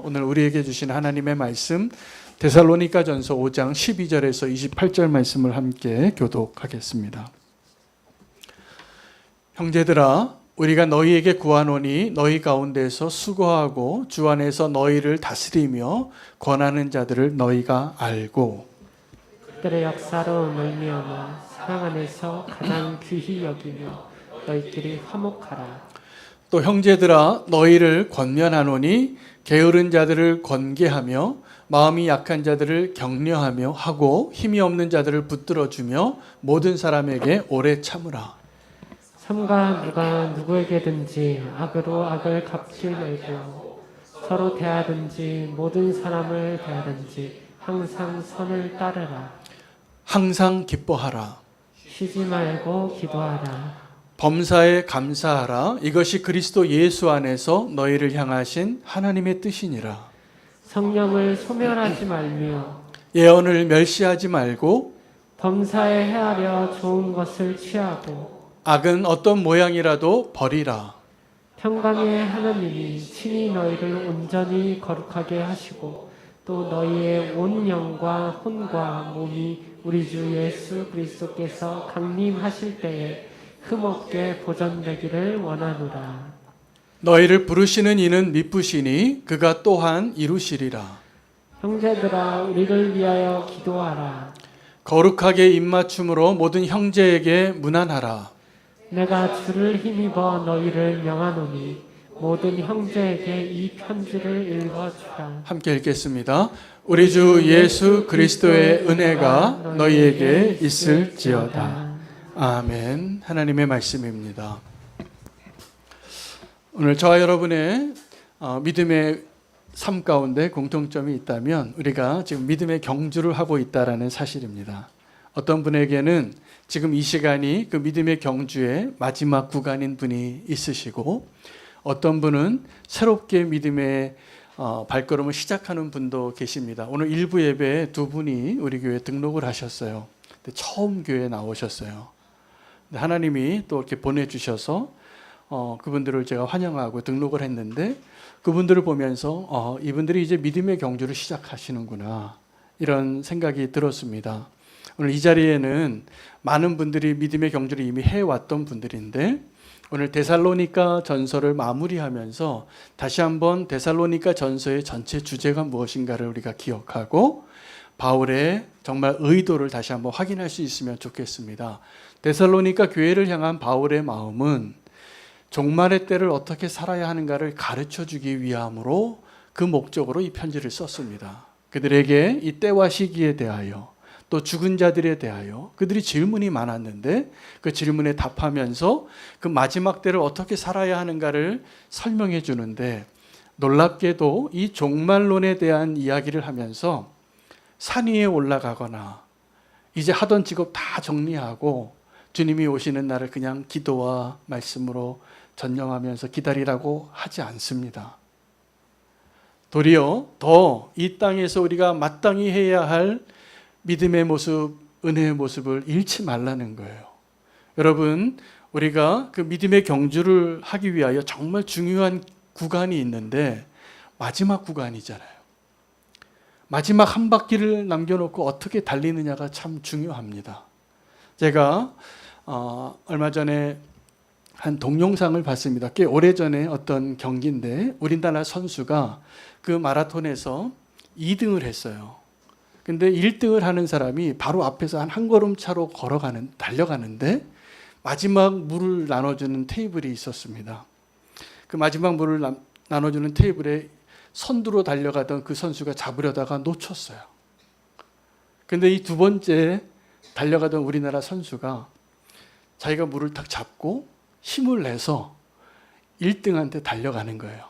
오늘 우리에게 주신 하나님의 말씀 데살로니가전서 5장 12절에서 28절 말씀을 함께 교독하겠습니다. 형제들아, 우리가 너희에게 구하노니 너희 가운데서 수고하고 주 안에서 너희를 다스리며 권하는 자들을 너희가 알고 그들의 역사로움을 미워하며 사랑 안에서 가장 귀히 여기며 너희끼리 화목하라. 또 형제들아, 너희를 권면하노니 게으른 자들을 권계하며 마음이 약한 자들을 격려하며 하고 힘이 없는 자들을 붙들어주며 모든 사람에게 오래 참으라. 삼가 누가 누구에게든지 악으로 악을 갚지 말고 서로 대하든지 모든 사람을 대하든지 항상 선을 따르라. 항상 기뻐하라. 쉬지 말고 기도하라. 범사에 감사하라. 이것이 그리스도 예수 안에서 너희를 향하신 하나님의 뜻이니라. 성령을 소멸하지 말며 예언을 멸시하지 말고 범사에 헤아려 좋은 것을 취하고 악은 어떤 모양이라도 버리라. 평강의 하나님이 친히 너희를 온전히 거룩하게 하시고 또 너희의 온 영과 혼과 몸이 우리 주 예수 그리스도께서 강림하실 때에 흠없게 보존되기를 원하노라. 너희를 부르시는 이는 미쁘시니 그가 또한 이루시리라. 형제들아, 우리를 위하여 기도하라. 거룩하게 입맞춤으로 모든 형제에게 문안하라. 내가 주를 힘입어 너희를 명하노니 모든 형제에게 이 편지를 읽어주라. 함께 읽겠습니다. 우리 주 예수 그리스도의 은혜가 너희에게 있을지어다. 아멘. 하나님의 말씀입니다. 오늘 저와 여러분의 믿음의 삶 가운데 공통점이 있다면 우리가 지금 믿음의 경주를 하고 있다는 사실입니다. 어떤 분에게는 지금 이 시간이 그 믿음의 경주의 마지막 구간인 분이 있으시고 어떤 분은 새롭게 믿음의 발걸음을 시작하는 분도 계십니다. 오늘 일부 예배에 두 분이 우리 교회에 등록을 하셨어요. 처음 교회에 나오셨어요. 하나님이 또 이렇게 보내주셔서 그분들을 제가 환영하고 등록을 했는데 그분들을 보면서 이분들이 이제 믿음의 경주를 시작하시는구나 이런 생각이 들었습니다. 오늘 이 자리에는 많은 분들이 믿음의 경주를 이미 해왔던 분들인데 오늘 데살로니가 전서를 마무리하면서 다시 한번 데살로니가 전서의 전체 주제가 무엇인가를 우리가 기억하고 바울의 정말 의도를 다시 한번 확인할 수 있으면 좋겠습니다. 데살로니가 교회를 향한 바울의 마음은 종말의 때를 어떻게 살아야 하는가를 가르쳐주기 위함으로 그 목적으로 이 편지를 썼습니다. 그들에게 이 때와 시기에 대하여 또 죽은 자들에 대하여 그들이 질문이 많았는데 그 질문에 답하면서 그 마지막 때를 어떻게 살아야 하는가를 설명해 주는데 놀랍게도 이 종말론에 대한 이야기를 하면서 산 위에 올라가거나 이제 하던 직업 다 정리하고 주님이 오시는 날을 그냥 기도와 말씀으로 전념하면서 기다리라고 하지 않습니다. 도리어 더 이 땅에서 우리가 마땅히 해야 할 믿음의 모습, 은혜의 모습을 잃지 말라는 거예요. 여러분, 우리가 그 믿음의 경주를 하기 위하여 정말 중요한 구간이 있는데 마지막 구간이잖아요. 마지막 한 바퀴를 남겨놓고 어떻게 달리느냐가 참 중요합니다. 제가 얼마 전에 한 동영상을 봤습니다. 꽤 오래전에 어떤 경기인데 우리나라 선수가 그 마라톤에서 2등을 했어요. 근데 1등을 하는 사람이 바로 앞에서 한 걸음 차로 달려가는데 마지막 물을 나눠주는 테이블이 있었습니다. 그 마지막 물을 나눠주는 테이블에 선두로 달려가던 그 선수가 잡으려다가 놓쳤어요. 근데 이 두 번째 달려가던 우리나라 선수가 자기가 물을 딱 잡고 힘을 내서 1등한테 달려가는 거예요.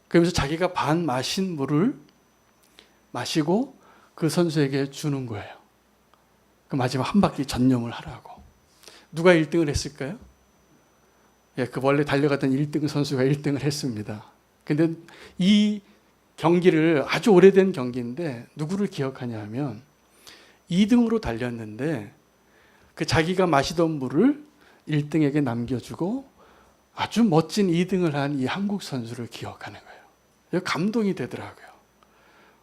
그러면서 자기가 반 마신 물을 마시고 그 선수에게 주는 거예요. 그 마지막 한 바퀴 전념을 하라고. 누가 1등을 했을까요? 그 원래 달려갔던 1등 선수가 1등을 했습니다. 근데 이 경기를 아주 오래된 경기인데 누구를 기억하냐 하면 2등으로 달렸는데 그 자기가 마시던 물을 1등에게 남겨주고 아주 멋진 2등을 한 이 한국 선수를 기억하는 거예요. 이거 감동이 되더라고요.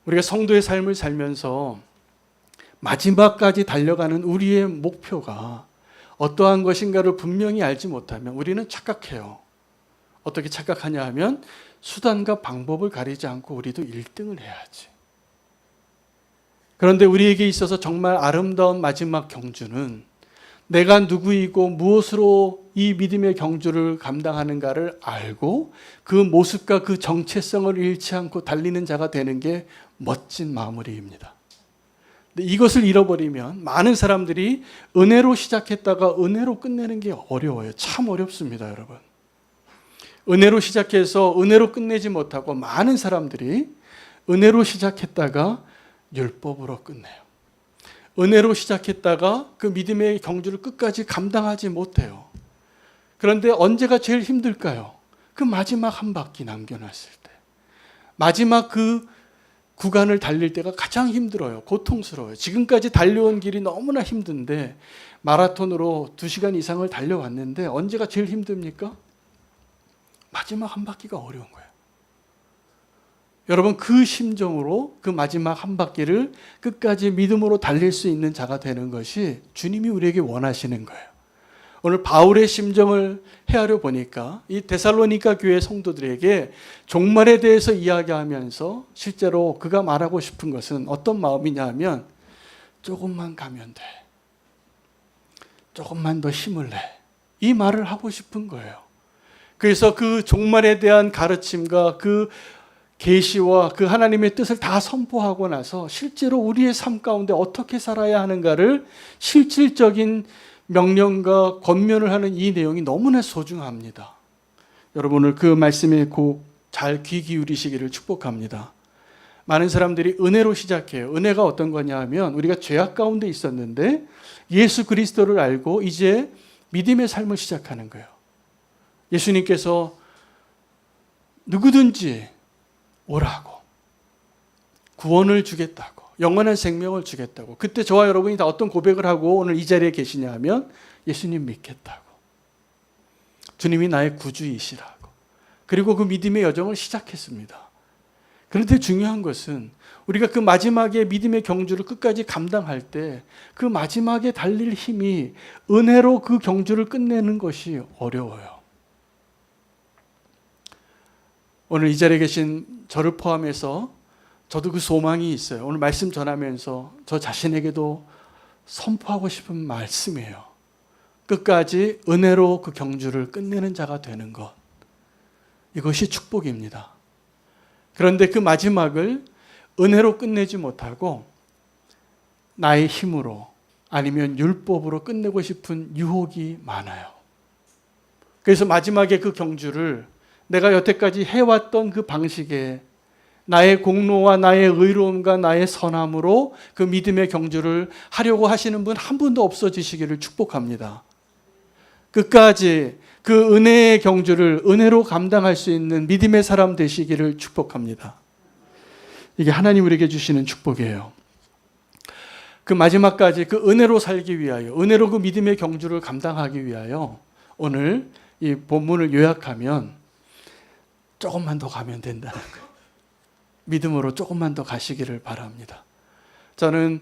우리가 성도의 삶을 살면서 마지막까지 달려가는 우리의 목표가 어떠한 것인가를 분명히 알지 못하면 우리는 착각해요. 어떻게 착각하냐 하면 수단과 방법을 가리지 않고 우리도 1등을 해야지. 그런데 우리에게 있어서 정말 아름다운 마지막 경주는 내가 누구이고 무엇으로 이 믿음의 경주를 감당하는가를 알고 그 모습과 그 정체성을 잃지 않고 달리는 자가 되는 게 멋진 마무리입니다. 근데 이것을 잃어버리면 많은 사람들이 은혜로 시작했다가 은혜로 끝내는 게 어려워요. 참 어렵습니다, 여러분. 은혜로 시작해서 은혜로 끝내지 못하고 많은 사람들이 은혜로 시작했다가 율법으로 끝내요. 은혜로 시작했다가 그 믿음의 경주를 끝까지 감당하지 못해요. 그런데 언제가 제일 힘들까요? 그 마지막 한 바퀴 남겨놨을 때. 마지막 그 구간을 달릴 때가 가장 힘들어요. 고통스러워요. 지금까지 달려온 길이 너무나 힘든데 마라톤으로 2시간 이상을 달려왔는데 언제가 제일 힘듭니까? 마지막 한 바퀴가 어려운 거예요. 여러분, 그 심정으로 그 마지막 한 바퀴를 끝까지 믿음으로 달릴 수 있는 자가 되는 것이 주님이 우리에게 원하시는 거예요. 오늘 바울의 심정을 헤아려 보니까 이 데살로니가 교회 성도들에게 종말에 대해서 이야기하면서 실제로 그가 말하고 싶은 것은 어떤 마음이냐 하면 조금만 가면 돼. 조금만 더 힘을 내. 이 말을 하고 싶은 거예요. 그래서 그 종말에 대한 가르침과 그 계시와 그 하나님의 뜻을 다 선포하고 나서 실제로 우리의 삶 가운데 어떻게 살아야 하는가를 실질적인 명령과 권면을 하는 이 내용이 너무나 소중합니다. 여러분, 오늘 그 말씀에 꼭 잘 귀 기울이시기를 축복합니다. 많은 사람들이 은혜로 시작해요. 은혜가 어떤 거냐 하면 우리가 죄악 가운데 있었는데 예수 그리스도를 알고 이제 믿음의 삶을 시작하는 거예요. 예수님께서 누구든지 오라고 구원을 주겠다고 영원한 생명을 주겠다고. 그때 저와 여러분이 다 어떤 고백을 하고 오늘 이 자리에 계시냐 하면 예수님 믿겠다고. 주님이 나의 구주이시라고. 그리고 그 믿음의 여정을 시작했습니다. 그런데 중요한 것은 우리가 그 마지막에 믿음의 경주를 끝까지 감당할 때 그 마지막에 달릴 힘이 은혜로 그 경주를 끝내는 것이 어려워요. 오늘 이 자리에 계신 저를 포함해서 저도 그 소망이 있어요. 오늘 말씀 전하면서 저 자신에게도 선포하고 싶은 말씀이에요. 끝까지 은혜로 그 경주를 끝내는 자가 되는 것. 이것이 축복입니다. 그런데 그 마지막을 은혜로 끝내지 못하고 나의 힘으로 아니면 율법으로 끝내고 싶은 유혹이 많아요. 그래서 마지막에 그 경주를 내가 여태까지 해왔던 그 방식에 나의 공로와 나의 의로움과 나의 선함으로 그 믿음의 경주를 하려고 하시는 분 한 분도 없어지시기를 축복합니다. 끝까지 그 은혜의 경주를 은혜로 감당할 수 있는 믿음의 사람 되시기를 축복합니다. 이게 하나님 우리에게 주시는 축복이에요. 그 마지막까지 그 은혜로 살기 위하여, 은혜로 그 믿음의 경주를 감당하기 위하여 오늘 이 본문을 요약하면 조금만 더 가면 된다는 거예요. 믿음으로 조금만 더 가시기를 바랍니다. 저는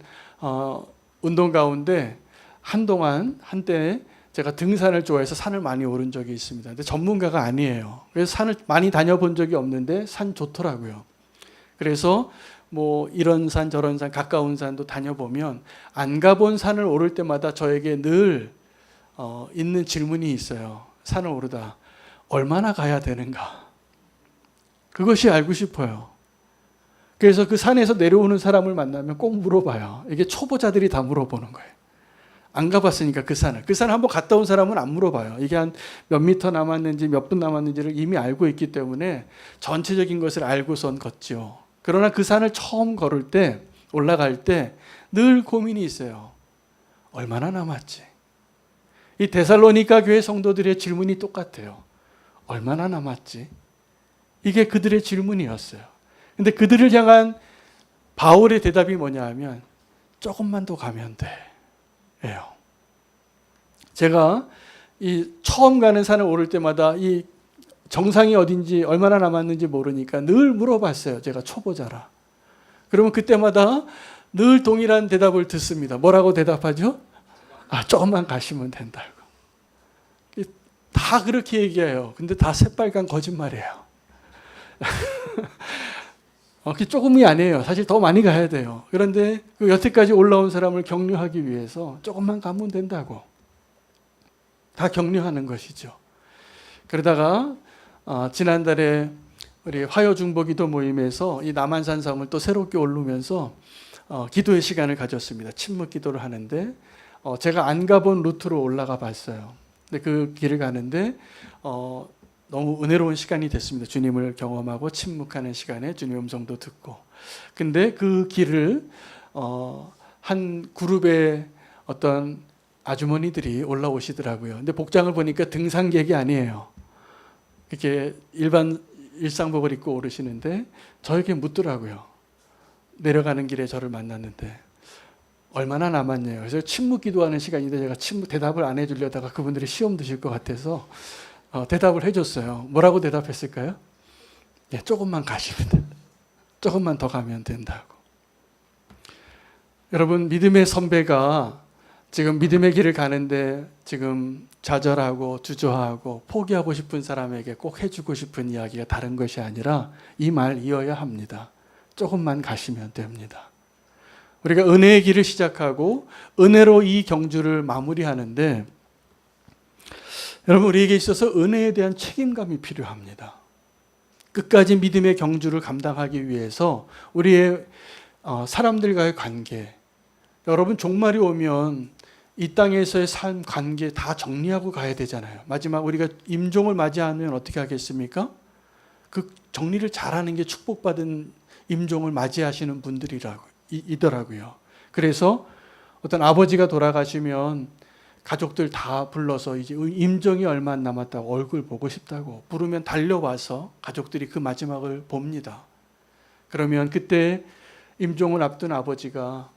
운동 가운데 한때 제가 등산을 좋아해서 산을 많이 오른 적이 있습니다. 근데 전문가가 아니에요. 그래서 산을 많이 다녀본 적이 없는데 산 좋더라고요. 그래서 뭐 이런 산 저런 산 가까운 산도 다녀보면 안 가본 산을 오를 때마다 저에게 늘 있는 질문이 있어요. 산을 오르다 얼마나 가야 되는가? 그것이 알고 싶어요. 그래서 그 산에서 내려오는 사람을 만나면 꼭 물어봐요. 이게 초보자들이 다 물어보는 거예요. 안 가봤으니까 그 산을 한번 갔다 온 사람은 안 물어봐요. 이게 한 몇 미터 남았는지 몇 분 남았는지를 이미 알고 있기 때문에 전체적인 것을 알고선 걷죠. 그러나 그 산을 처음 걸을 때, 올라갈 때 늘 고민이 있어요. 얼마나 남았지? 이 데살로니가 교회 성도들의 질문이 똑같아요. 얼마나 남았지? 이게 그들의 질문이었어요. 근데 그들을 향한 바울의 대답이 뭐냐 하면 조금만 더 가면 돼. 예요. 제가 이 처음 가는 산을 오를 때마다 이 정상이 어딘지 얼마나 남았는지 모르니까 늘 물어봤어요. 제가 초보자라. 그러면 그때마다 늘 동일한 대답을 듣습니다. 뭐라고 대답하죠? 조금만 가시면 된다고. 다 그렇게 얘기해요. 근데 다 새빨간 거짓말이에요. 그게 조금이 아니에요. 사실 더 많이 가야 돼요. 그런데 그 여태까지 올라온 사람을 격려하기 위해서 조금만 가면 된다고. 다 격려하는 것이죠. 그러다가 지난달에 우리 화요중보기도 모임에서 이 남한산 섬을 또 새롭게 오르면서 기도의 시간을 가졌습니다. 침묵 기도를 하는데 제가 안 가본 루트로 올라가 봤어요. 근데 그 길을 가는데 너무 은혜로운 시간이 됐습니다. 주님을 경험하고 침묵하는 시간에 주님 음성도 듣고. 근데 그 길을 한 그룹의 어떤 아주머니들이 올라오시더라고요. 근데 복장을 보니까 등산객이 아니에요. 이렇게 일상복을 입고 오르시는데 저에게 묻더라고요. 내려가는 길에 저를 만났는데 얼마나 남았냐요. 그래서 침묵 기도하는 시간인데 제가 대답을 안 해주려다가 그분들이 시험 드실 것 같아서 대답을 해줬어요. 뭐라고 대답했을까요? 조금만 가시면 된다. 조금만 더 가면 된다고. 여러분, 믿음의 선배가 지금 믿음의 길을 가는데 지금 좌절하고 주저하고 포기하고 싶은 사람에게 꼭 해주고 싶은 이야기가 다른 것이 아니라 이 말 이어야 합니다. 조금만 가시면 됩니다. 우리가 은혜의 길을 시작하고 은혜로 이 경주를 마무리하는데 여러분, 우리에게 있어서 은혜에 대한 책임감이 필요합니다. 끝까지 믿음의 경주를 감당하기 위해서 우리의 사람들과의 관계, 여러분 종말이 오면 이 땅에서의 삶 관계 다 정리하고 가야 되잖아요. 마지막 우리가 임종을 맞이하면 어떻게 하겠습니까? 그 정리를 잘하는 게 축복받은 임종을 맞이하시는 분들이더라고요. 그래서 어떤 아버지가 돌아가시면 가족들 다 불러서 이제 임종이 얼마 안 남았다고 얼굴 보고 싶다고 부르면 달려와서 가족들이 그 마지막을 봅니다. 그러면 그때 임종을 앞둔 아버지가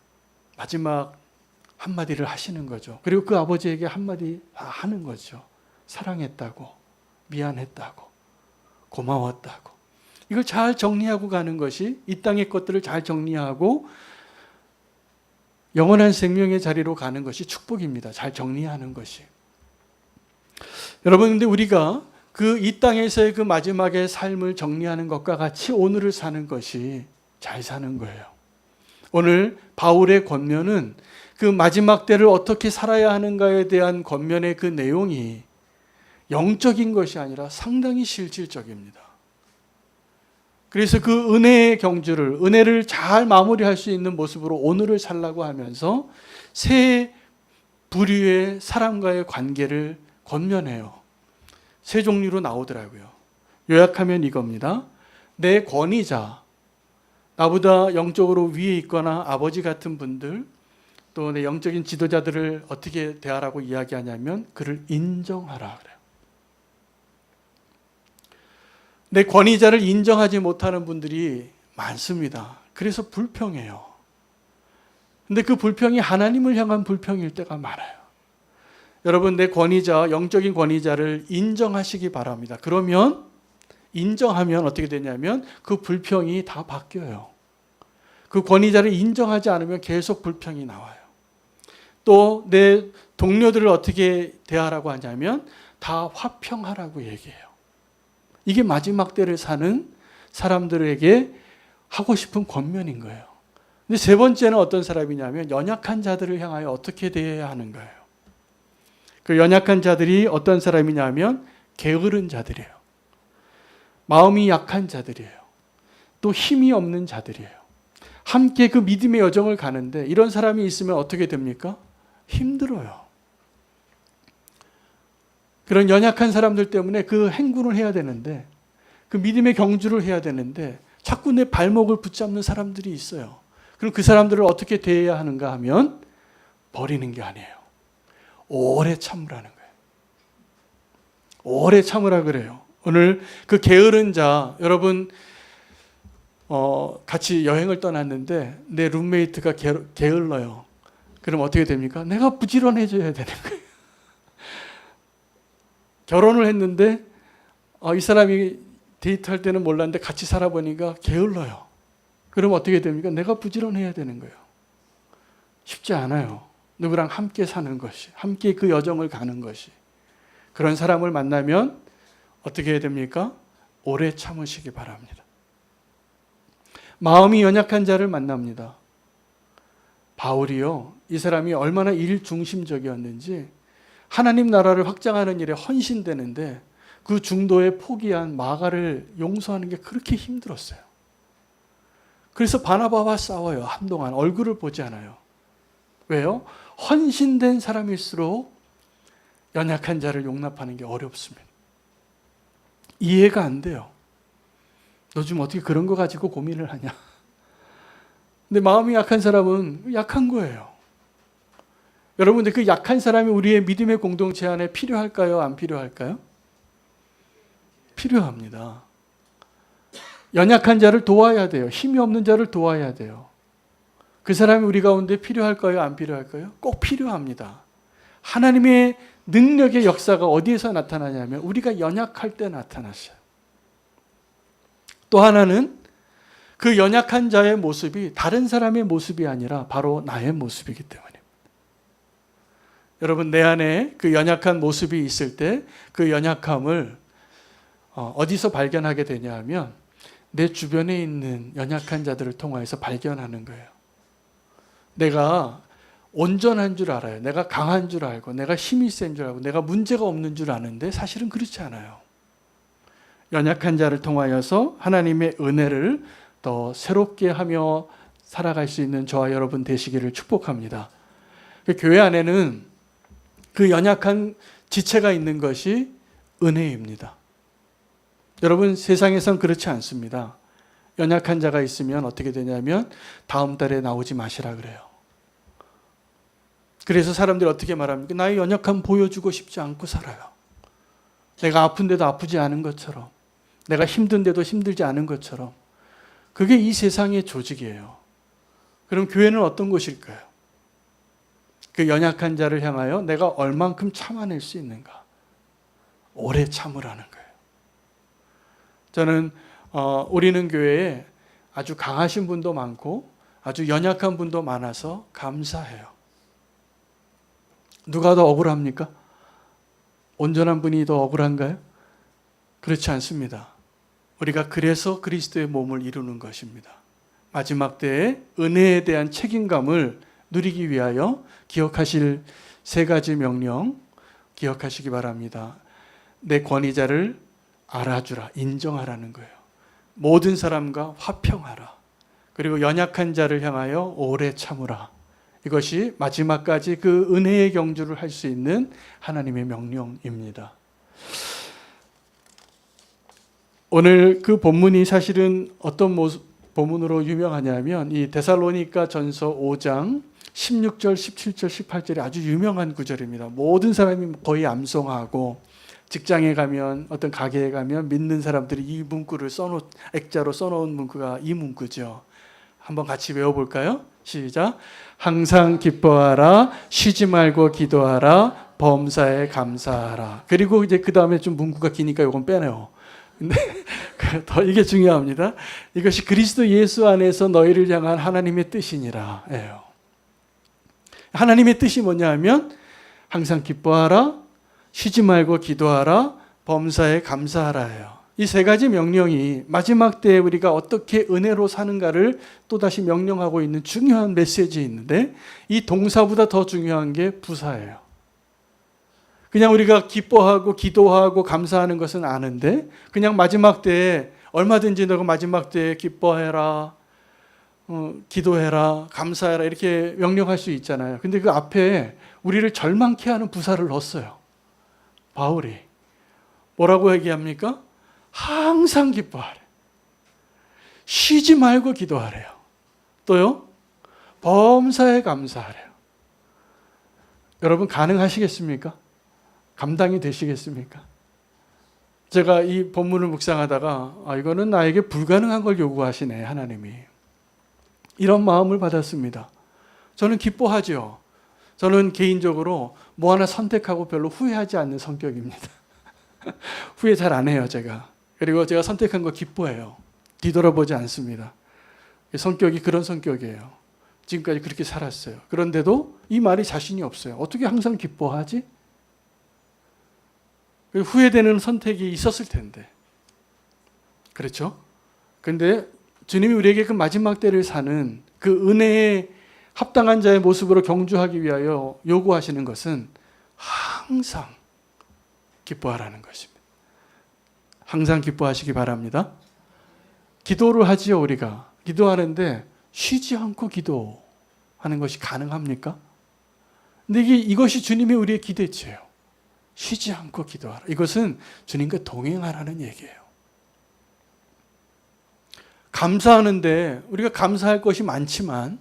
마지막 한마디를 하시는 거죠. 그리고 그 아버지에게 한마디 하는 거죠. 사랑했다고, 미안했다고, 고마웠다고. 이걸 잘 정리하고 가는 것이, 이 땅의 것들을 잘 정리하고 영원한 생명의 자리로 가는 것이 축복입니다. 잘 정리하는 것이. 여러분, 근데 우리가 그 이 땅에서의 그 마지막의 삶을 정리하는 것과 같이 오늘을 사는 것이 잘 사는 거예요. 오늘 바울의 권면은 그 마지막 때를 어떻게 살아야 하는가에 대한 권면의 그 내용이 영적인 것이 아니라 상당히 실질적입니다. 그래서 그 은혜의 경주를, 은혜를 잘 마무리할 수 있는 모습으로 오늘을 살라고 하면서 세 부류의 사람과의 관계를 권면해요. 세 종류로 나오더라고요. 요약하면 이겁니다. 내 권위자, 나보다 영적으로 위에 있거나 아버지 같은 분들, 또 내 영적인 지도자들을 어떻게 대하라고 이야기하냐면 그를 인정하라 그래요. 내 권위자를 인정하지 못하는 분들이 많습니다. 그래서 불평해요. 근데 그 불평이 하나님을 향한 불평일 때가 많아요. 여러분, 내 권위자, 영적인 권위자를 인정하시기 바랍니다. 그러면 인정하면 어떻게 되냐면 그 불평이 다 바뀌어요. 그 권위자를 인정하지 않으면 계속 불평이 나와요. 또 내 동료들을 어떻게 대하라고 하냐면 다 화평하라고 얘기해요. 이게 마지막 때를 사는 사람들에게 하고 싶은 권면인 거예요. 근데 세 번째는 어떤 사람이냐면 연약한 자들을 향하여 어떻게 대해야 하는 거예요. 그 연약한 자들이 어떤 사람이냐면 게으른 자들이에요. 마음이 약한 자들이에요. 또 힘이 없는 자들이에요. 함께 그 믿음의 여정을 가는데 이런 사람이 있으면 어떻게 됩니까? 힘들어요. 그런 연약한 사람들 때문에 그 행군을 해야 되는데, 그 믿음의 경주를 해야 되는데 자꾸 내 발목을 붙잡는 사람들이 있어요. 그럼 그 사람들을 어떻게 대해야 하는가 하면 버리는 게 아니에요. 오래 참으라는 거예요. 오래 참으라 그래요. 오늘 그 게으른 자, 여러분 같이 여행을 떠났는데 내 룸메이트가 게을러요. 그럼 어떻게 됩니까? 내가 부지런해져야 되는 거예요. 결혼을 했는데 이 사람이 데이트할 때는 몰랐는데 같이 살아보니까 게을러요. 그럼 어떻게 됩니까? 내가 부지런해야 되는 거예요. 쉽지 않아요. 누구랑 함께 사는 것이, 함께 그 여정을 가는 것이. 그런 사람을 만나면 어떻게 해야 됩니까? 오래 참으시기 바랍니다. 마음이 연약한 자를 만납니다. 바울이요, 이 사람이 얼마나 일 중심적이었는지 하나님 나라를 확장하는 일에 헌신되는데 그 중도에 포기한 마가를 용서하는 게 그렇게 힘들었어요. 그래서 바나바와 싸워요. 한동안 얼굴을 보지 않아요. 왜요? 헌신된 사람일수록 연약한 자를 용납하는 게 어렵습니다. 이해가 안 돼요. 너 지금 어떻게 그런 거 가지고 고민을 하냐? 근데 마음이 약한 사람은 약한 거예요. 여러분들 그 약한 사람이 우리의 믿음의 공동체 안에 필요할까요? 안 필요할까요? 필요합니다. 연약한 자를 도와야 돼요. 힘이 없는 자를 도와야 돼요. 그 사람이 우리 가운데 필요할까요? 안 필요할까요? 꼭 필요합니다. 하나님의 능력의 역사가 어디에서 나타나냐면 우리가 연약할 때 나타났어요. 또 하나는 그 연약한 자의 모습이 다른 사람의 모습이 아니라 바로 나의 모습이기 때문입니다. 여러분, 내 안에 그 연약한 모습이 있을 때 그 연약함을 어디서 발견하게 되냐 하면 내 주변에 있는 연약한 자들을 통해서 발견하는 거예요. 내가 온전한 줄 알아요. 내가 강한 줄 알고 내가 힘이 센 줄 알고 내가 문제가 없는 줄 아는데 사실은 그렇지 않아요. 연약한 자를 통하여서 하나님의 은혜를 더 새롭게 하며 살아갈 수 있는 저와 여러분 되시기를 축복합니다. 교회 안에는 그 연약한 지체가 있는 것이 은혜입니다. 여러분, 세상에선 그렇지 않습니다. 연약한 자가 있으면 어떻게 되냐면 다음 달에 나오지 마시라 그래요. 그래서 사람들이 어떻게 말합니까? 나의 연약함 보여주고 싶지 않고 살아요. 내가 아픈데도 아프지 않은 것처럼, 내가 힘든데도 힘들지 않은 것처럼. 그게 이 세상의 조직이에요. 그럼 교회는 어떤 곳일까요? 그 연약한 자를 향하여 내가 얼만큼 참아낼 수 있는가? 오래 참으라는 거예요. 저는 우리는 교회에 아주 강하신 분도 많고 아주 연약한 분도 많아서 감사해요. 누가 더 억울합니까? 온전한 분이 더 억울한가요? 그렇지 않습니다. 우리가 그래서 그리스도의 몸을 이루는 것입니다. 마지막 때에 은혜에 대한 책임감을 누리기 위하여 기억하실 세 가지 명령 기억하시기 바랍니다. 내 권위자를 알아주라, 인정하라는 거예요. 모든 사람과 화평하라. 그리고 연약한 자를 향하여 오래 참으라. 이것이 마지막까지 그 은혜의 경주를 할 수 있는 하나님의 명령입니다. 오늘 그 본문이 사실은 어떤 본문으로 유명하냐면 이 데살로니가 전서 5장 16절, 17절, 18절이 아주 유명한 구절입니다. 모든 사람이 거의 암송하고 직장에 가면 어떤 가게에 가면 믿는 사람들이 이 문구를 액자로 써놓은 문구가 이 문구죠. 한번 같이 외워볼까요? 시작. 항상 기뻐하라, 쉬지 말고 기도하라, 범사에 감사하라. 그리고 이제 그 다음에 좀 문구가 기니까 이건 빼내요. 근데 더 이게 중요합니다. 이것이 그리스도 예수 안에서 너희를 향한 하나님의 뜻이니라. 예요. 하나님의 뜻이 뭐냐 하면 항상 기뻐하라, 쉬지 말고 기도하라, 범사에 감사하라예요. 이 세 가지 명령이 마지막 때에 우리가 어떻게 은혜로 사는가를 또다시 명령하고 있는 중요한 메시지가 있는데 이 동사보다 더 중요한 게 부사예요. 그냥 우리가 기뻐하고 기도하고 감사하는 것은 아는데 그냥 마지막 때에 얼마든지 너가 마지막 때에 기뻐해라, 기도해라, 감사해라 이렇게 명령할 수 있잖아요. 근데 그 앞에 우리를 절망케 하는 부사를 넣었어요. 바울이 뭐라고 얘기합니까? 항상 기뻐하래. 쉬지 말고 기도하래요. 또요? 범사에 감사하래요. 여러분 가능하시겠습니까? 감당이 되시겠습니까? 제가 이 본문을 묵상하다가 이거는 나에게 불가능한 걸 요구하시네 하나님이. 이런 마음을 받았습니다. 저는 기뻐하죠. 저는 개인적으로 뭐 하나 선택하고 별로 후회하지 않는 성격입니다. 후회 잘 안 해요, 제가. 그리고 제가 선택한 거 기뻐해요. 뒤돌아보지 않습니다. 성격이 그런 성격이에요. 지금까지 그렇게 살았어요. 그런데도 이 말이 자신이 없어요. 어떻게 항상 기뻐하지? 후회되는 선택이 있었을 텐데. 그렇죠? 근데 주님이 우리에게 그 마지막 때를 사는 그 은혜에 합당한 자의 모습으로 경주하기 위하여 요구하시는 것은 항상 기뻐하라는 것입니다. 항상 기뻐하시기 바랍니다. 기도를 하지요, 우리가. 기도하는데 쉬지 않고 기도하는 것이 가능합니까? 근데 이것이 주님의 우리의 기대치예요. 쉬지 않고 기도하라. 이것은 주님과 동행하라는 얘기예요. 감사하는데 우리가 감사할 것이 많지만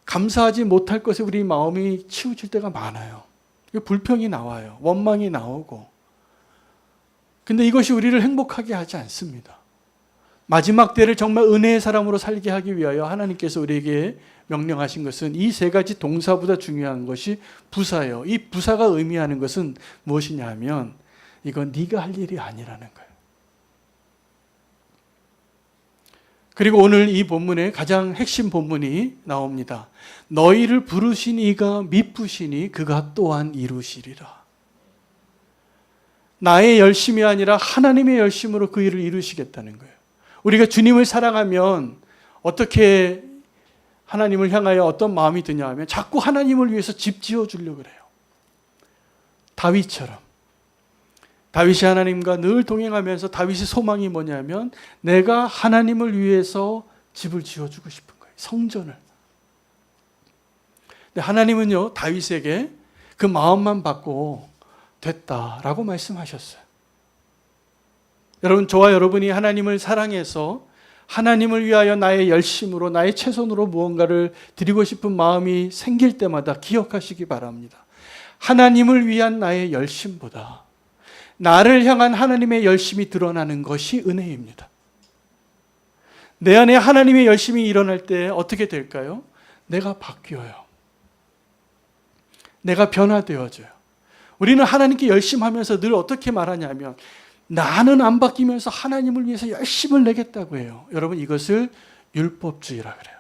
감사하지 못할 것에 우리 마음이 치우칠 때가 많아요. 불평이 나와요. 원망이 나오고. 근데 이것이 우리를 행복하게 하지 않습니다. 마지막 때를 정말 은혜의 사람으로 살게 하기 위하여 하나님께서 우리에게 명령하신 것은 이 세 가지 동사보다 중요한 것이 부사예요. 이 부사가 의미하는 것은 무엇이냐 하면 이건 네가 할 일이 아니라는 거예요. 그리고 오늘 이 본문의 가장 핵심 본문이 나옵니다. 너희를 부르신 이가 미쁘시니 그가 또한 이루시리라. 나의 열심이 아니라 하나님의 열심으로 그 일을 이루시겠다는 거예요. 우리가 주님을 사랑하면 어떻게 하나님을 향하여 어떤 마음이 드냐 하면 자꾸 하나님을 위해서 집 지어주려고 그래요. 다윗처럼. 다윗이 하나님과 늘 동행하면서 다윗의 소망이 뭐냐면 내가 하나님을 위해서 집을 지어주고 싶은 거예요. 성전을. 근데 하나님은요, 다윗에게 그 마음만 받고 됐다라고 말씀하셨어요. 여러분, 저와 여러분이 하나님을 사랑해서 하나님을 위하여 나의 열심으로 나의 최선으로 무언가를 드리고 싶은 마음이 생길 때마다 기억하시기 바랍니다. 하나님을 위한 나의 열심보다 나를 향한 하나님의 열심이 드러나는 것이 은혜입니다. 내 안에 하나님의 열심이 일어날 때 어떻게 될까요? 내가 바뀌어요. 내가 변화되어져요. 우리는 하나님께 열심하면서 늘 어떻게 말하냐면 나는 안 바뀌면서 하나님을 위해서 열심을 내겠다고 해요. 여러분, 이것을 율법주의라 그래요.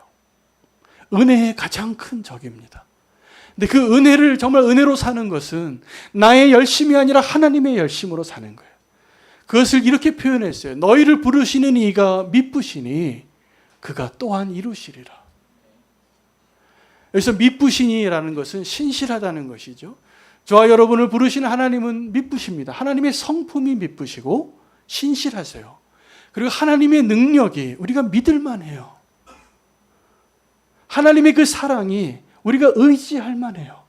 은혜의 가장 큰 적입니다. 근데 그 은혜를 정말 은혜로 사는 것은 나의 열심이 아니라 하나님의 열심으로 사는 거예요. 그것을 이렇게 표현했어요. 너희를 부르시는 이가 미쁘시니 그가 또한 이루시리라. 여기서 미쁘시니라는 것은 신실하다는 것이죠. 저와 여러분을 부르시는 하나님은 미쁘십니다. 하나님의 성품이 미쁘시고 신실하세요. 그리고 하나님의 능력이 우리가 믿을 만해요. 하나님의 그 사랑이 우리가 의지할 만해요.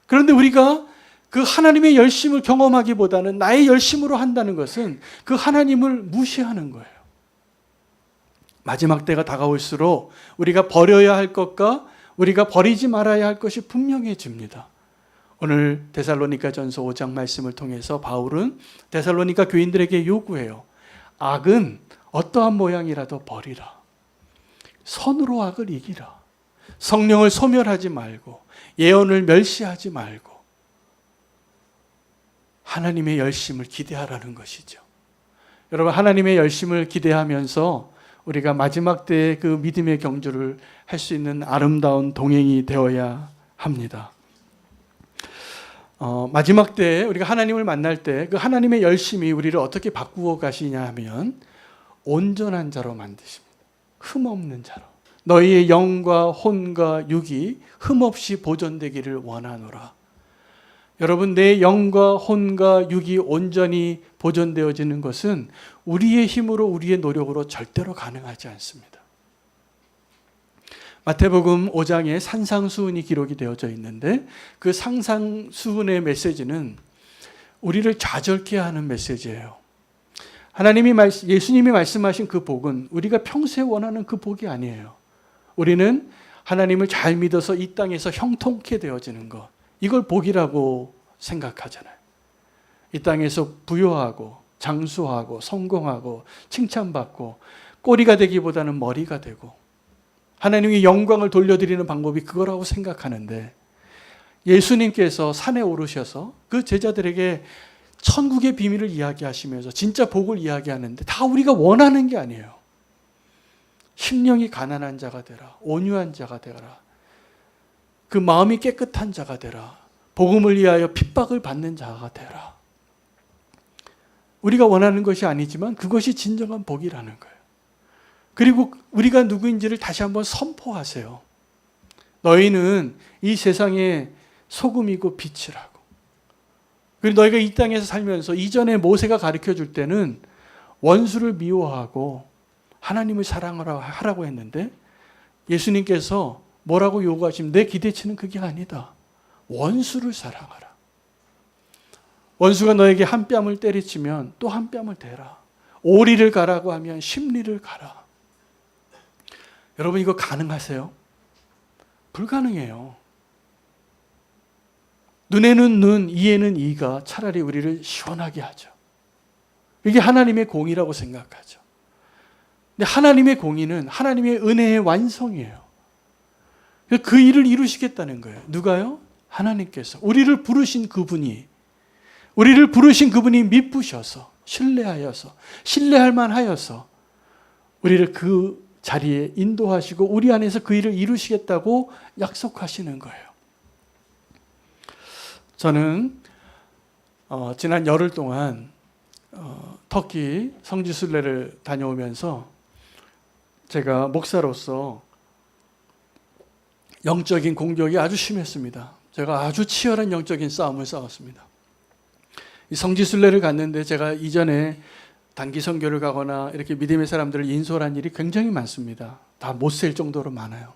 그런데 우리가 그 하나님의 열심을 경험하기보다는 나의 열심으로 한다는 것은 그 하나님을 무시하는 거예요. 마지막 때가 다가올수록 우리가 버려야 할 것과 우리가 버리지 말아야 할 것이 분명해집니다. 오늘 데살로니가전서 5장 말씀을 통해서 바울은 데살로니가 교인들에게 요구해요. 악은 어떠한 모양이라도 버리라. 선으로 악을 이기라. 성령을 소멸하지 말고 예언을 멸시하지 말고 하나님의 열심을 기대하라는 것이죠. 여러분, 하나님의 열심을 기대하면서 우리가 마지막 때의 그 믿음의 경주를 할 수 있는 아름다운 동행이 되어야 합니다. 마지막 때에 우리가 하나님을 만날 때 그 하나님의 열심이 우리를 어떻게 바꾸어 가시냐 하면 온전한 자로 만드십니다. 흠없는 자로. 너희의 영과 혼과 육이 흠없이 보존되기를 원하노라. 여러분, 내 영과 혼과 육이 온전히 보존되어지는 것은 우리의 힘으로 우리의 노력으로 절대로 가능하지 않습니다. 마태복음 5장에 산상수훈이 기록이 되어져 있는데 그 산상수훈의 메시지는 우리를 좌절케 하는 메시지예요. 예수님이 말씀하신 그 복은 우리가 평소에 원하는 그 복이 아니에요. 우리는 하나님을 잘 믿어서 이 땅에서 형통케 되어지는 것, 이걸 복이라고 생각하잖아요. 이 땅에서 부유하고 장수하고 성공하고 칭찬받고 꼬리가 되기보다는 머리가 되고 하나님의 영광을 돌려드리는 방법이 그거라고 생각하는데 예수님께서 산에 오르셔서 그 제자들에게 천국의 비밀을 이야기하시면서 진짜 복을 이야기하는데 다 우리가 원하는 게 아니에요. 심령이 가난한 자가 되라. 온유한 자가 되라. 그 마음이 깨끗한 자가 되라. 복음을 위하여 핍박을 받는 자가 되라. 우리가 원하는 것이 아니지만 그것이 진정한 복이라는 거예요. 그리고 우리가 누구인지를 다시 한번 선포하세요. 너희는 이 세상의 소금이고 빛이라고. 그리고 너희가 이 땅에서 살면서 이전에 모세가 가르쳐 줄 때는 원수를 미워하고 하나님을 사랑하라고 했는데 예수님께서 뭐라고 요구하시면 내 기대치는 그게 아니다. 원수를 사랑하라. 원수가 너에게 한 뺨을 때리치면 또 한 뺨을 대라. 오리를 가라고 하면 십리를 가라. 여러분 이거 가능하세요? 불가능해요. 눈에는 눈, 이에는 이가 차라리 우리를 시원하게 하죠. 이게 하나님의 공의라고 생각하죠. 근데 하나님의 공의는 하나님의 은혜의 완성이에요. 그 일을 이루시겠다는 거예요. 누가요? 하나님께서 우리를 부르신 그분이 미쁘셔서 신뢰하여서 신뢰할 만하여서 우리를 그 자리에 인도하시고 우리 안에서 그 일을 이루시겠다고 약속하시는 거예요. 저는 지난 열흘 동안 터키 성지순례를 다녀오면서 제가 목사로서 영적인 공격이 아주 심했습니다. 제가 아주 치열한 영적인 싸움을 싸웠습니다. 이 성지순례를 갔는데 제가 이전에 단기 선교를 가거나 이렇게 믿음의 사람들을 인솔한 일이 굉장히 많습니다. 다 못 셀 정도로 많아요.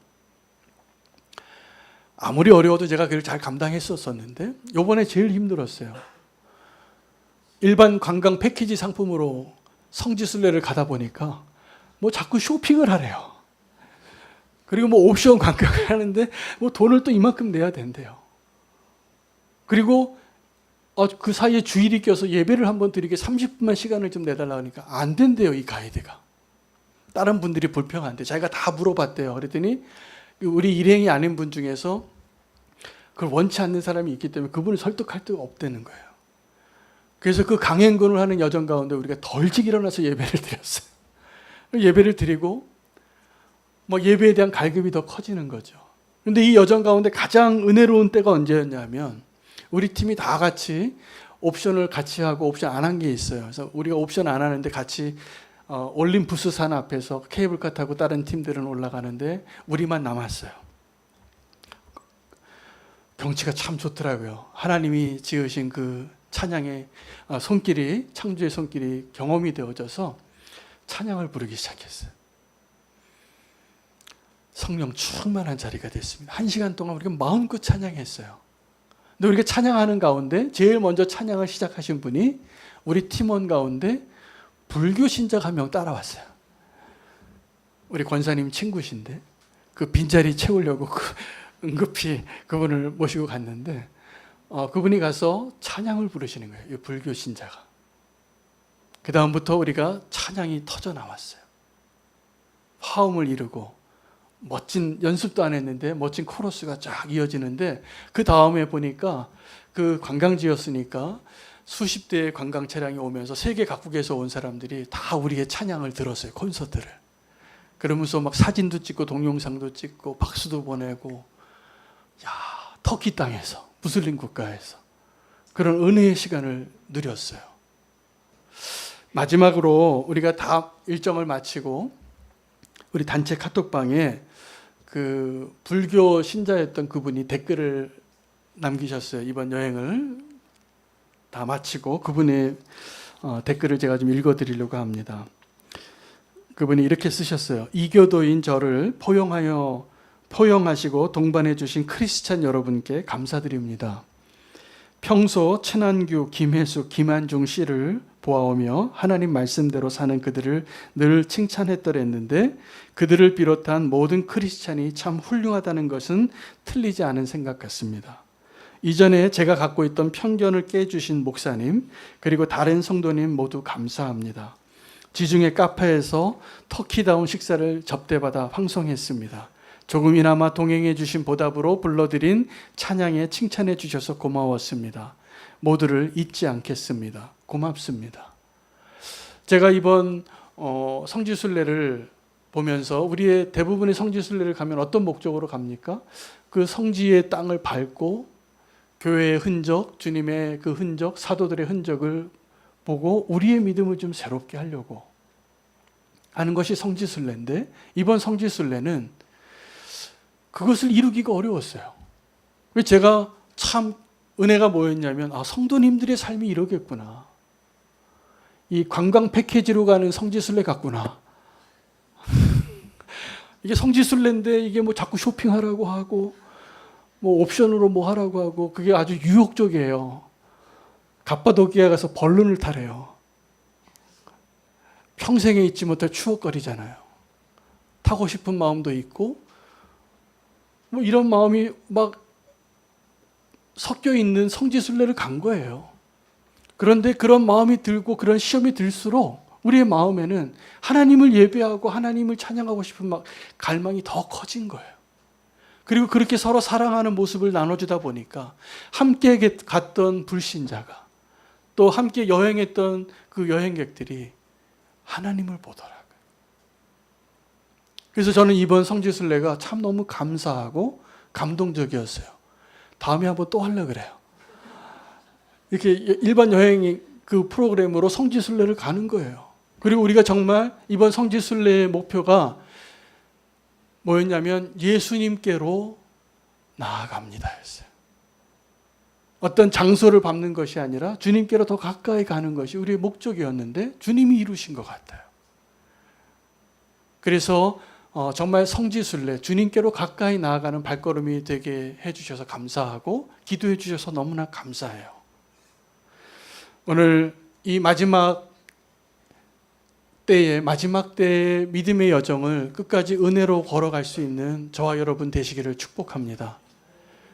아무리 어려워도 제가 그걸 잘 감당했었는데 이번에 제일 힘들었어요. 일반 관광 패키지 상품으로 성지순례를 가다 보니까 뭐 자꾸 쇼핑을 하래요. 그리고 뭐 옵션 관광을 하는데 뭐 돈을 또 이만큼 내야 된대요. 그리고 그 사이에 주일이 껴서 예배를 한번 드리게 30분만 시간을 좀 내달라고 하니까 안 된대요, 이 가이드가. 다른 분들이 불평한대. 자기가 다 물어봤대요. 그랬더니 우리 일행이 아닌 분 중에서 그걸 원치 않는 사람이 있기 때문에 그분을 설득할 데가 없다는 거예요. 그래서 그 강행군을 하는 여정 가운데 우리가 더 일찍 일어나서 예배를 드렸어요. 예배를 드리고 뭐 예배에 대한 갈급이 더 커지는 거죠. 그런데 이 여정 가운데 가장 은혜로운 때가 언제였냐면 우리 팀이 다 같이 옵션을 같이 하고 옵션 안 한 게 있어요. 그래서 우리가 옵션 안 하는데 같이 올림푸스 산 앞에서 케이블카 타고 다른 팀들은 올라가는데 우리만 남았어요. 경치가 참 좋더라고요. 하나님이 지으신 그 찬양의 손길이, 창조의 손길이 경험이 되어져서 찬양을 부르기 시작했어요. 성령 충만한 자리가 됐습니다. 1시간 동안 우리가 마음껏 찬양했어요. 근데 우리가 찬양하는 가운데 제일 먼저 찬양을 시작하신 분이 우리 팀원 가운데 불교 신자가 한 명 따라왔어요. 우리 권사님 친구신데 그 빈자리 채우려고 응급히 그분을 모시고 갔는데 그분이 가서 찬양을 부르시는 거예요. 이 불교 신자가. 그 다음부터 우리가 찬양이 터져 나왔어요. 화음을 이루고 멋진 연습도 안 했는데 멋진 코러스가 쫙 이어지는데 그 다음에 보니까 그 관광지였으니까 수십 대의 관광 차량이 오면서 세계 각국에서 온 사람들이 다 우리의 찬양을 들었어요. 콘서트를. 그러면서 막 사진도 찍고 동영상도 찍고 박수도 보내고 야, 터키 땅에서 무슬림 국가에서 그런 은혜의 시간을 누렸어요. 마지막으로 우리가 다 일정을 마치고 우리 단체 카톡방에 그 불교 신자였던 그분이 댓글을 남기셨어요. 이번 여행을 다 마치고 그분의 댓글을 제가 좀 읽어드리려고 합니다. 그분이 이렇게 쓰셨어요. 이교도인 저를 포용하시고 동반해 주신 크리스찬 여러분께 감사드립니다. 평소 친한규, 김혜숙, 김한중 씨를 보아오며 하나님 말씀대로 사는 그들을 늘 칭찬했더랬는데 그들을 비롯한 모든 크리스찬이 참 훌륭하다는 것은 틀리지 않은 생각 같습니다. 이전에 제가 갖고 있던 편견을 깨주신 목사님 그리고 다른 성도님 모두 감사합니다. 지중해 카페에서 터키다운 식사를 접대받아 황송했습니다. 조금이나마 동행해 주신 보답으로 불러드린 찬양에 칭찬해 주셔서 고마웠습니다. 모두를 잊지 않겠습니다. 고맙습니다. 제가 이번 성지순례를 보면서 우리의 대부분의 성지순례를 가면 어떤 목적으로 갑니까? 그 성지의 땅을 밟고 교회의 흔적, 주님의 그 흔적, 사도들의 흔적을 보고 우리의 믿음을 좀 새롭게 하려고 하는 것이 성지순례인데, 이번 성지순례는 그것을 이루기가 어려웠어요. 제가 참 은혜가 뭐였냐면, 성도님들의 삶이 이러겠구나. 이 관광 패키지로 가는 성지순례 같구나. 이게 성지순례인데 이게 뭐 자꾸 쇼핑하라고 하고 뭐 옵션으로 뭐 하라고 하고 그게 아주 유혹적이에요. 갑바도기아 가서 벌룬을 타래요. 평생에 잊지 못할 추억거리잖아요. 타고 싶은 마음도 있고 뭐 이런 마음이 막 섞여 있는 성지순례를 간 거예요. 그런데 그런 마음이 들고 그런 시험이 들수록 우리의 마음에는 하나님을 예배하고 하나님을 찬양하고 싶은 갈망이 더 커진 거예요. 그리고 그렇게 서로 사랑하는 모습을 나눠주다 보니까 함께 갔던 불신자가 또 함께 여행했던 그 여행객들이 하나님을 보더라고요. 그래서 저는 이번 성지순례가 참 너무 감사하고 감동적이었어요. 다음에 한번 또 하려고 그래요. 이렇게 일반 여행 그 프로그램으로 성지순례를 가는 거예요. 그리고 우리가 정말 이번 성지순례의 목표가 뭐였냐면 예수님께로 나아갑니다 했어요. 어떤 장소를 밟는 것이 아니라 주님께로 더 가까이 가는 것이 우리의 목적이었는데 주님이 이루신 것 같아요. 그래서 정말 성지순례, 주님께로 가까이 나아가는 발걸음이 되게 해주셔서 감사하고 기도해 주셔서 너무나 감사해요. 오늘 이 마지막 때의 믿음의 여정을 끝까지 은혜로 걸어갈 수 있는 저와 여러분 되시기를 축복합니다.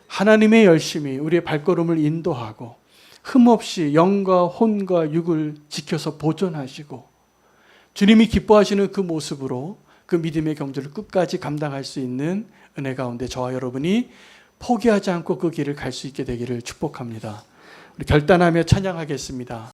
하나님의 열심히 우리의 발걸음을 인도하고 흠없이 영과 혼과 육을 지켜서 보존하시고 주님이 기뻐하시는 그 모습으로 그 믿음의 경주를 끝까지 감당할 수 있는 은혜 가운데 저와 여러분이 포기하지 않고 그 길을 갈 수 있게 되기를 축복합니다. 우리 결단하며 찬양하겠습니다.